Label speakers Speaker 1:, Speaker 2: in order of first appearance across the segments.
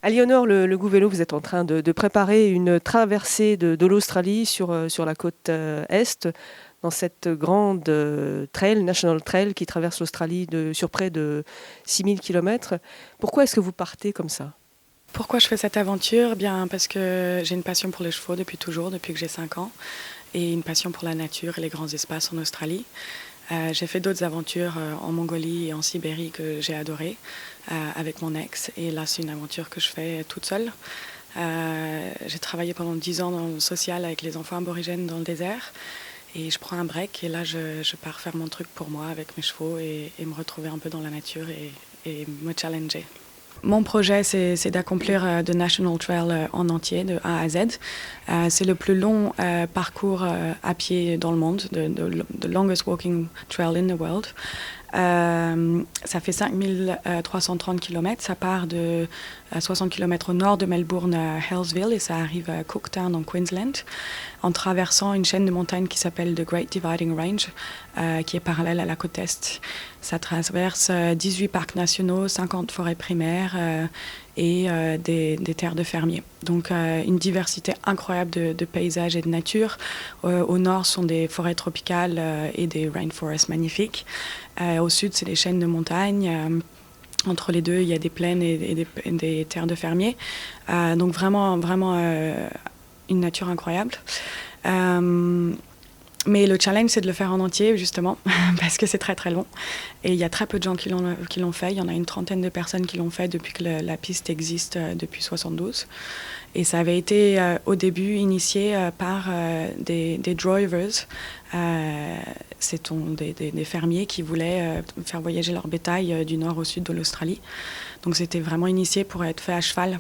Speaker 1: Aliénor Le Gouvello, vous êtes en train de préparer une traversée de l'Australie sur la côte est, dans cette grande trail, National Trail, qui traverse l'Australie sur près de 6000 km. Pourquoi est-ce que vous partez comme ça?
Speaker 2: Pourquoi je fais cette aventure? Bien parce que j'ai une passion pour les chevaux depuis toujours, depuis que j'ai 5 ans, et une passion pour la nature et les grands espaces en Australie. J'ai fait d'autres aventures en Mongolie et en Sibérie que j'ai adorées avec mon ex, et là c'est une aventure que je fais toute seule. J'ai travaillé pendant 10 ans dans le social avec les enfants aborigènes dans le désert, et je prends un break et là je pars faire mon truc pour moi avec mes chevaux et me retrouver un peu dans la nature et me challenger. Mon projet, c'est d'accomplir The National Trail en entier, de A à Z. C'est le plus long parcours à pied dans le monde, the longest walking trail in the world. Ça fait 5330 km, ça part de 60 km au nord de Melbourne à Healesville et ça arrive à Cooktown en Queensland, en traversant une chaîne de montagnes qui s'appelle The Great Dividing Range, qui est parallèle à la côte est. Ça traverse 18 parcs nationaux, 50 forêts primaires et des terres de fermiers. Donc une diversité incroyable de paysages et de nature. Au nord sont des forêts tropicales et des rainforests magnifiques. Au sud, c'est des chaînes de montagnes. Entre les deux, il y a des plaines et des terres de fermiers. Donc vraiment une nature incroyable. Mais le challenge, c'est de le faire en entier, justement, parce que c'est très très long. Et il y a très peu de gens qui l'ont fait. Il y en a une trentaine de personnes qui l'ont fait depuis que la piste existe depuis 72. Et ça avait été au début initié par des drivers. C'est des fermiers qui voulaient faire voyager leur bétail du nord au sud de l'Australie. Donc c'était vraiment initié pour être fait à cheval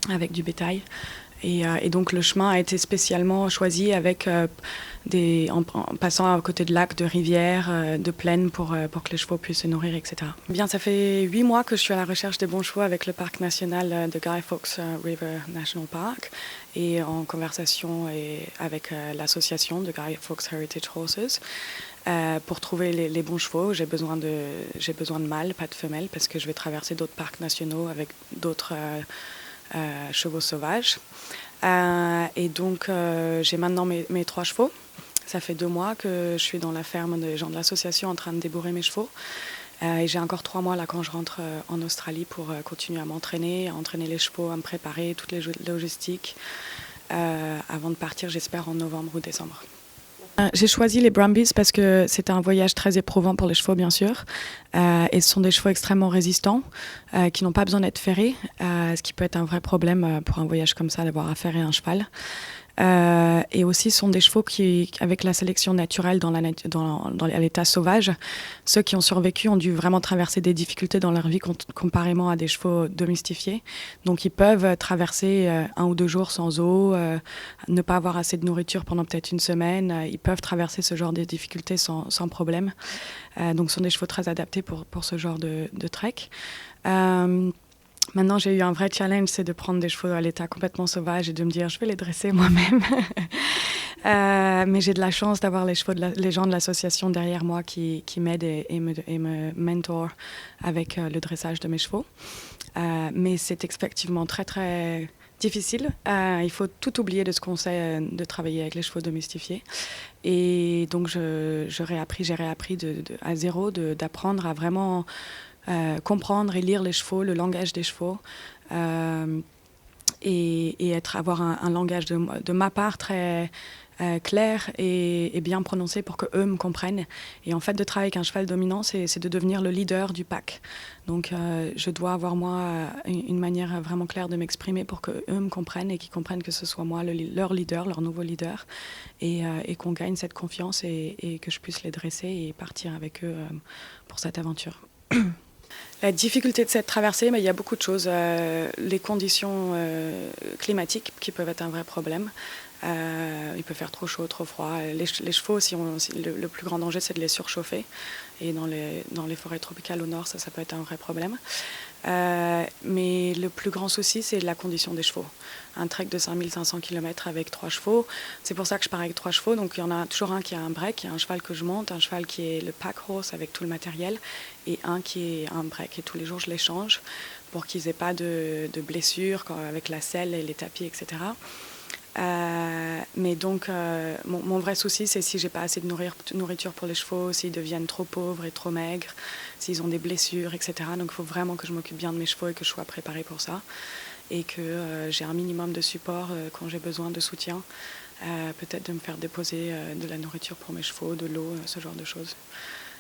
Speaker 2: avec du bétail. Et donc le chemin a été spécialement choisi avec en passant à côté de lacs, de rivières, de plaines pour que les chevaux puissent se nourrir, etc. Bien, ça fait 8 mois que je suis à la recherche des bons chevaux avec le parc national de Guy Fawkes River National Park et en conversation avec l'association de Guy Fawkes Heritage Horses. Pour trouver les bons chevaux, j'ai besoin de mâles, pas de femelles, parce que je vais traverser d'autres parcs nationaux avec d'autres chevaux sauvages. Et donc, j'ai maintenant mes 3 chevaux. Ça fait 2 mois que je suis dans la ferme des gens de l'association en train de débourrer mes chevaux. Et j'ai encore 3 mois là quand je rentre en Australie pour continuer à m'entraîner, à entraîner les chevaux, à me préparer, toutes les logistiques, avant de partir, j'espère, en novembre ou décembre. J'ai choisi les Brumbies parce que c'était un voyage très éprouvant pour les chevaux, bien sûr. Et ce sont des chevaux extrêmement résistants, qui n'ont pas besoin d'être ferrés, ce qui peut être un vrai problème pour un voyage comme ça, d'avoir à ferrer un cheval. Et aussi, ce sont des chevaux qui, avec la sélection naturelle dans l'état sauvage, ceux qui ont survécu ont dû vraiment traverser des difficultés dans leur vie comparément à des chevaux domestifiés. Donc, ils peuvent traverser 1 ou 2 jours sans eau, ne pas avoir assez de nourriture pendant peut-être une semaine. Ils peuvent traverser ce genre de difficultés sans problème. Donc, ce sont des chevaux très adaptés pour ce genre de trek. Maintenant, j'ai eu un vrai challenge, c'est de prendre des chevaux à l'état complètement sauvage et de me dire, je vais les dresser moi-même. Mais j'ai de la chance d'avoir les gens de l'association derrière moi qui m'aident et me mentorent avec le dressage de mes chevaux. Mais c'est effectivement très, très difficile. Il faut tout oublier de ce qu'on sait de travailler avec les chevaux domestifiés. Et donc, j'ai réappris à zéro d'apprendre à vraiment comprendre et lire les chevaux, le langage des chevaux, et avoir un langage de ma part très clair et bien prononcé pour qu'eux me comprennent. Et en fait, de travailler avec un cheval dominant, c'est de devenir le leader du pack. Donc, je dois avoir, moi, une manière vraiment claire de m'exprimer pour qu'eux me comprennent et qu'ils comprennent que ce soit moi leur leader, leur nouveau leader, et qu'on gagne cette confiance et que je puisse les dresser et partir avec eux pour cette aventure. La difficulté de cette traversée, mais il y a beaucoup de choses. Les conditions climatiques qui peuvent être un vrai problème. Il peut faire trop chaud, trop froid. Les chevaux, le plus grand danger, c'est de les surchauffer. Et dans les forêts tropicales au nord, ça peut être un vrai problème. Mais le plus grand souci, c'est la condition des chevaux. Un trek de 5500 km avec 3 chevaux, c'est pour ça que je pars avec 3 chevaux. Donc il y en a toujours un qui a un break, il y a un cheval que je monte, un cheval qui est le pack horse avec tout le matériel, et un qui est un break. Et tous les jours, je les change pour qu'ils n'aient pas de blessures avec la selle et les tapis, etc. Mais donc, mon vrai souci, c'est si j'ai pas assez de nourriture pour les chevaux, s'ils deviennent trop pauvres et trop maigres, s'ils ont des blessures, etc. Donc, il faut vraiment que je m'occupe bien de mes chevaux et que je sois préparée pour ça. Et que j'ai un minimum de support quand j'ai besoin de soutien. Peut-être de me faire déposer de la nourriture pour mes chevaux, de l'eau, ce genre de choses.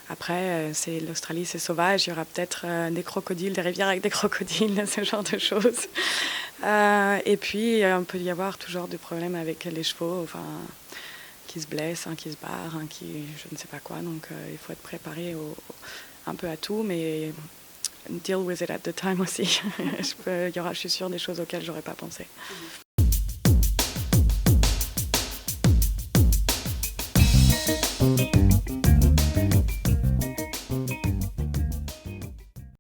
Speaker 2: Après, l'Australie, c'est sauvage. Il y aura peut-être des crocodiles, des rivières avec des crocodiles, ce genre de choses. Et puis, il peut y avoir toujours des problèmes avec les chevaux, enfin, qui se blessent, qui se barrent, qui je ne sais pas quoi. Donc, il faut être préparé un peu à tout, mais deal with it at the time aussi. Je suis sûre des choses auxquelles j'aurais pas pensé.